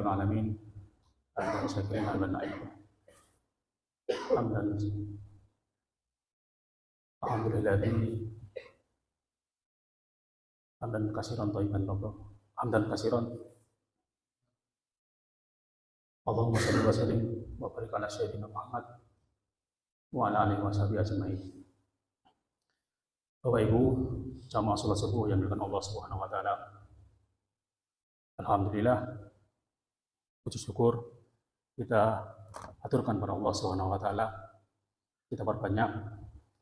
العالمين حمدا شاكرين على النعيم حمدا الحمد لله حمدا كثيرا طيبا لله حمدا كثيرا اللهم صل وسلم وبارك على سيدنا محمد wa ala alihi washabihi ajmain. Bapak Ibu, jamaah salat subuh yang dimuliakan Allah Subhanahu wa taala. Alhamdulillah, puji syukur kita aturkan pada Allah Subhanahu wa taala. Kita perbanyak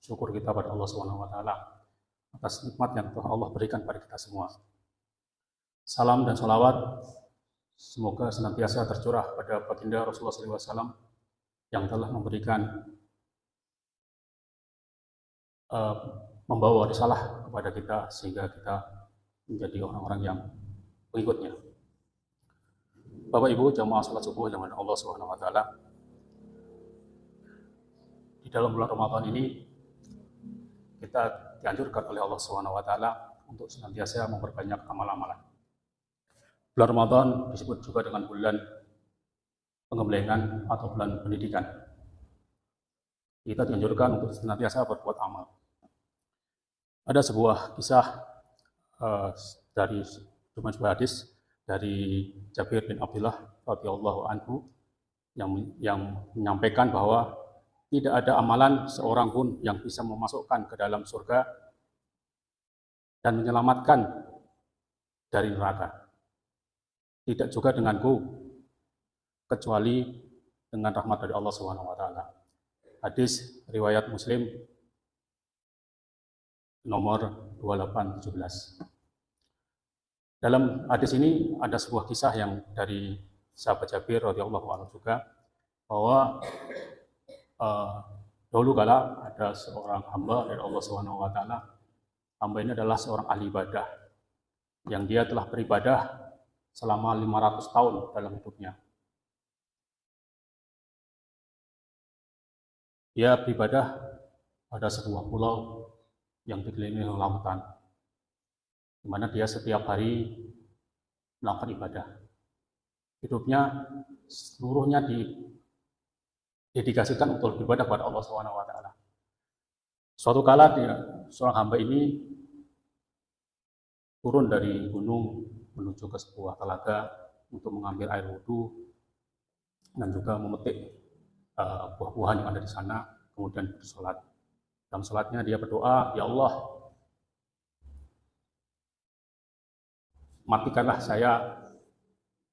syukur kita pada Allah Subhanahu wa taala atas nikmat yang telah Allah berikan pada kita semua. Salam dan salawat semoga senantiasa tercurah pada baginda Rasulullah SAW yang telah memberikan membawa risalah kepada kita sehingga kita menjadi orang-orang yang pengikutnya. Bapak Ibu jamaah salat subuh yang Allah Subhanahu wa taala. Di dalam bulan Ramadan ini kita dianjurkan oleh Allah Subhanahu wa taala untuk senantiasa memperbanyak amal-amalan. Bulan Ramadan disebut juga dengan bulan pengembelengan atau bulan pendidikan. Kita dianjurkan untuk senantiasa berbuat amal. Ada sebuah kisah dari sebuah hadis dari Jabir bin Abdullah radhiyallahu anhu yang menyampaikan bahwa tidak ada amalan seorang pun yang bisa memasukkan ke dalam surga dan menyelamatkan dari neraka. Tidak juga denganku kecuali dengan rahmat dari Allah Subhanahu wa taala. Hadis riwayat Muslim nomor 2817. Dalam hadis ini ada sebuah kisah yang dari sahabat Jabir radhiyallahu anhu juga bahwa dahulu kala ada seorang hamba dari Allah Subhanahu wa taala. Hamba ini adalah seorang ahli ibadah yang dia telah beribadah selama 500 tahun dalam hidupnya. Dia beribadah pada sebuah pulau yang dikelilingi oleh lautan, di mana dia setiap hari melakukan ibadah. Hidupnya seluruhnya didedikasikan untuk beribadah kepada Allah Subhanahu wa taala. Suatu kala seorang hamba ini turun dari gunung menuju ke sebuah telaga untuk mengambil air wudhu dan juga memetik buah-buahan yang ada di sana, kemudian bersolat. Dalam sholatnya dia berdoa, ya Allah, matikanlah saya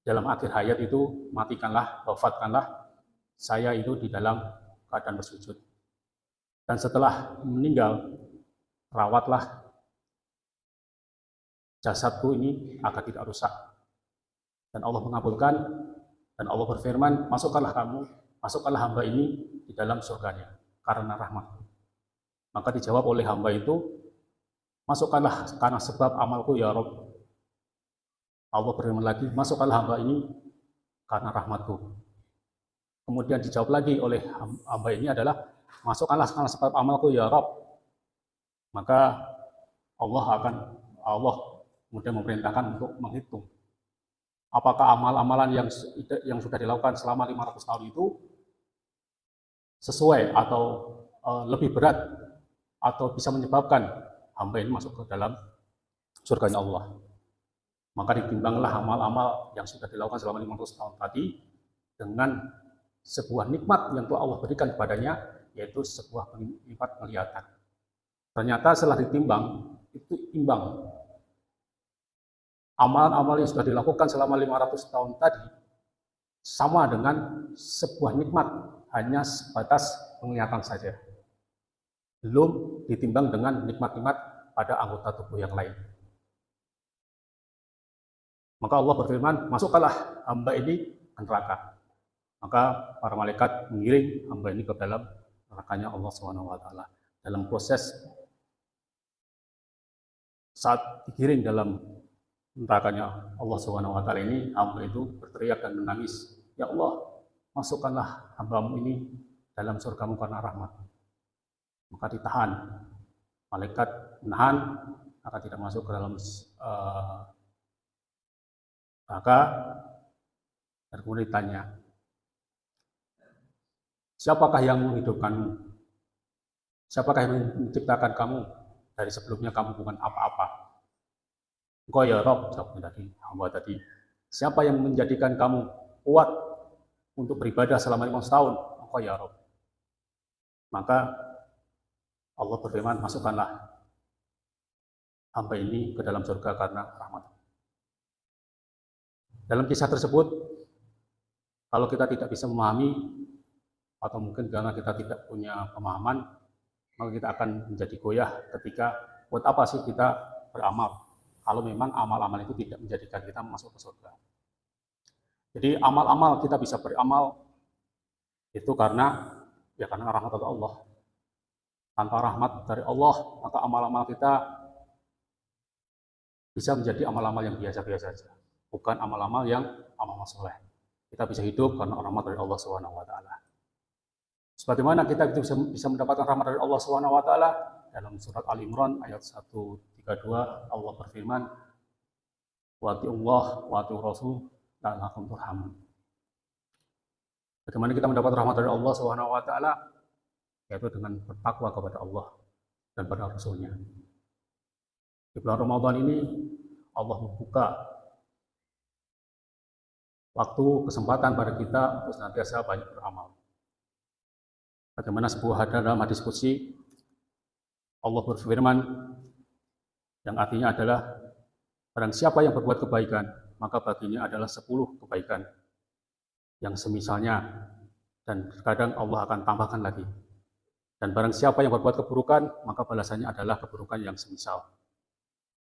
dalam akhir hayat itu, matikanlah, wafatkanlah saya itu di dalam keadaan bersujud. Dan setelah meninggal, rawatlah jasadku ini agar tidak rusak. Dan Allah mengabulkan, dan Allah berfirman, masukkanlah hamba ini di dalam surganya karena rahmat. Maka dijawab oleh hamba itu, masukkanlah karena sebab amalku ya Rabb. Allah berfirman lagi, masukkanlah hamba ini karena rahmatku. Kemudian dijawab lagi oleh hamba ini adalah, masukkanlah karena sebab amalku ya Rabb. Maka Allah kemudian memerintahkan untuk menghitung apakah amal-amalan yang sudah dilakukan selama 500 tahun itu sesuai atau lebih berat atau bisa menyebabkan hamba ini masuk ke dalam surganya Allah. Maka ditimbanglah amal-amal yang sudah dilakukan selama 500 tahun tadi dengan sebuah nikmat yang telah Allah berikan kepadanya, yaitu sebuah nikmat penglihatan. Ternyata setelah ditimbang, itu imbang. Amalan-amal yang sudah dilakukan selama 500 tahun tadi sama dengan sebuah nikmat, hanya sebatas penglihatan saja. Belum ditimbang dengan nikmat-nikmat pada anggota tubuh yang lain. Maka Allah berfirman, masukkanlah hamba ini ke neraka. Maka para malaikat mengiring hamba ini ke dalam nerakanya Allah SWT. Dalam proses saat digiring dalam nerakanya Allah SWT ini, hamba itu berteriak dan menangis, ya Allah, masukkanlah hambamu ini dalam surgamu karena rahmat. Maka ditahan, malaikat menahan agar tidak masuk ke dalam neraka. kemudian ditanya, siapakah yang menghidupkanmu? Siapakah yang menciptakan kamu? Dari sebelumnya kamu bukan apa-apa. Engkau ya Rob, jawabnya tadi, hamba tadi. Siapa yang menjadikan kamu kuat untuk beribadah selama 5 tahun? Engkau ya Rob. Maka Allah berfirman, masukkanlah hamba ini ke dalam surga karena rahmat. Dalam kisah tersebut, kalau kita tidak bisa memahami, atau mungkin karena kita tidak punya pemahaman, maka kita akan menjadi goyah ketika buat apa sih kita beramal kalau memang amal-amal itu tidak menjadikan kita masuk ke surga. Jadi amal-amal kita bisa beramal itu karena rahmat dari Allah. Tanpa rahmat dari Allah, maka amal-amal kita bisa menjadi amal-amal yang biasa-biasa saja, bukan amal-amal yang amal soleh. Kita bisa hidup karena rahmat dari Allah Subhanahu wa taala. Sebagaimana kita bisa mendapatkan rahmat dari Allah Subhanahu wa taala dalam surat Al-Imran ayat 132, Allah berfirman, "Wa atiullah wa atiur rasul la'allakum turhamun." Bagaimana kita mendapat rahmat dari Allah Subhanahu wa taala? Yaitu dengan bertakwa kepada Allah dan pada Rasul-Nya. Di bulan Ramadan ini Allah membuka waktu, kesempatan pada kita untuk senantiasa banyak beramal. Bagaimana sebuah dalam hadis qudsi, Allah berfirman yang artinya adalah barang siapa yang berbuat kebaikan, maka baginya adalah 10 kebaikan yang semisalnya, dan kadang Allah akan tambahkan lagi. Dan barang siapa yang berbuat keburukan, maka balasannya adalah keburukan yang semisal.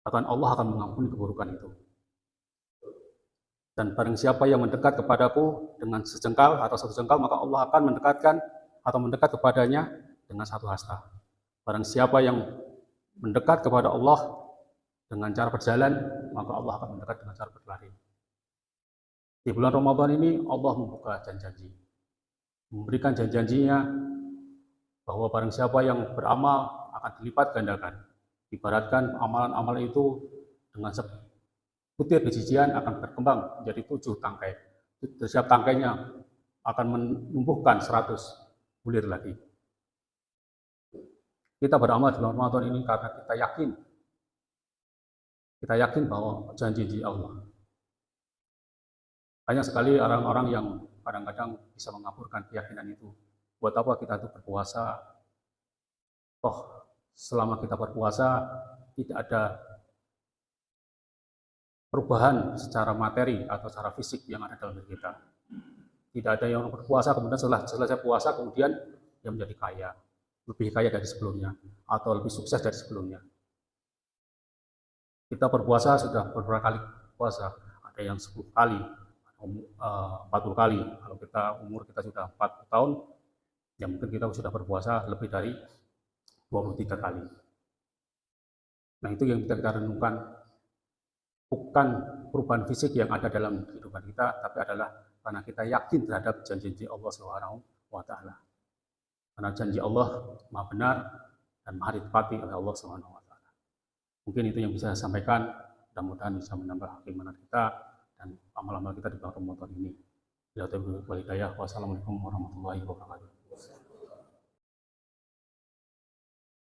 Bahkan Allah akan mengampuni keburukan itu. Dan barang siapa yang mendekat kepadaku dengan sejengkal atau 1 jengkal, maka Allah akan mendekatkan atau mendekat kepadanya dengan 1 hasta. Barang siapa yang mendekat kepada Allah dengan cara berjalan, maka Allah akan mendekat dengan cara berlari. Di bulan Ramadan ini Allah membuka janji-janji, memberikan janji-janjinya bahwa barang siapa yang beramal akan dilipat gandakan. Ibaratkan amalan-amalan itu dengan sebutir bijian akan berkembang menjadi 7 tangkai. Setiap tangkainya akan menumbuhkan 100 bulir lagi. Kita beramal di bulan Ramadan ini karena kita yakin bahwa janji Allah. Banyak sekali orang-orang yang kadang-kadang bisa mengaburkan keyakinan itu. Buat apa kita itu berpuasa? Toh selama kita berpuasa tidak ada perubahan secara materi atau secara fisik yang ada dalam diri kita. Tidak ada yang berpuasa kemudian setelah selesai puasa kemudian dia menjadi kaya, lebih kaya dari sebelumnya atau lebih sukses dari sebelumnya. Kita berpuasa sudah beberapa kali puasa, ada yang 10 kali, 40 kali. Kalau umur kita sudah 40 tahun, ya mungkin kita sudah berpuasa lebih dari 23 kali. Nah itu yang kita renungkan, bukan perubahan fisik yang ada dalam kehidupan kita, tapi adalah karena kita yakin terhadap janji Allah Subhanahu wa taala. Karena janji Allah Maha benar dan Maha ditepati oleh Allah Subhanahu wa taala. Mungkin itu yang bisa saya sampaikan, mudah-mudahan bisa menambah keimanan kita dan amal-amal kita di bulan Ramadan ini. Wassalamualaikum warahmatullahi wabarakatuh.